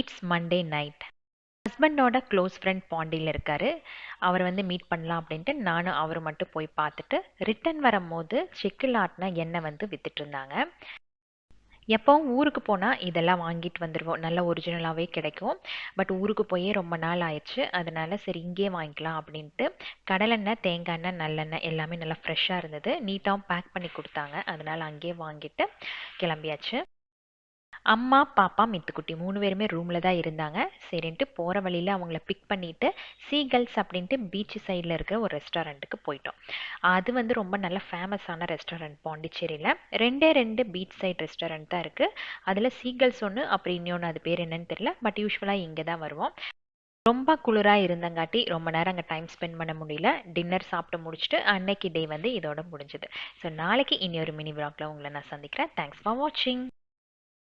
It's Monday night. ஹஸ்பண்டோட close friend பாண்டியில் இருக்காரு. அவர் வந்து மீட் பண்ணலாம் அப்படின்ட்டு நானும் அவர் மட்டும் போய் பார்த்துட்டு ரிட்டர்ன் வரும்போது செக்கில் ஆட்டின எண்ணெய் வந்து வித்துட்டு இருந்தாங்க. எப்பவும் ஊருக்கு போனால் இதெல்லாம் வாங்கிட்டு வந்துடுவோம், நல்ல ஒரிஜினலாகவே கிடைக்கும். பட் ஊருக்கு போய் ரொம்ப நாள் ஆயிடுச்சு, அதனால சரி இங்கேயே வாங்கிக்கலாம் அப்படின்ட்டு கடலெண்ணெய், தேங்காய் எண்ணெய், நல்லெண்ணெய் எல்லாமே நல்லா ஃப்ரெஷ்ஷாக இருந்தது. நீட்டாகவும் பேக் பண்ணி கொடுத்தாங்க. அதனால அங்கேயே வாங்கிட்டு கிளம்பியாச்சு. அம்மா, பாப்பா, மித்துக்குட்டி 3 பேருமே ரூமில் தான் இருந்தாங்க. சரின்ட்டு போகிற வழியில் அவங்கள பிக் பண்ணிவிட்டு சீகல்ஸ் அப்படின்ட்டு பீச் சைடில் இருக்கிற ஒரு ரெஸ்டாரண்ட்டுக்கு போயிட்டோம். அது வந்து ரொம்ப நல்ல ஃபேமஸான ரெஸ்டாரண்ட் பாண்டிச்சேரியில். ரெண்டே 2 பீச் சைட் ரெஸ்டாரண்ட் தான் இருக்குது. அதில் சீகல்ஸ் ஒன்று, அப்புறம் இன்னொன்று அது பேர் என்னன்னு தெரியல. பட் யூஸ்வலாக இங்கே தான் வருவோம். ரொம்ப குளிராக இருந்தங்காட்டி ரொம்ப நேரம் அங்கே டைம் ஸ்பெண்ட் பண்ண முடியல. டின்னர் சாப்பிட்டு முடிச்சுட்டு அன்னைக்கு டே வந்து இதோட முடிஞ்சுது. ஸோ நாளைக்கு இன்னொரு மினி விளாக்ல உங்களை நான் சந்திக்கிறேன். தேங்க்ஸ் ஃபார் வாட்சிங்.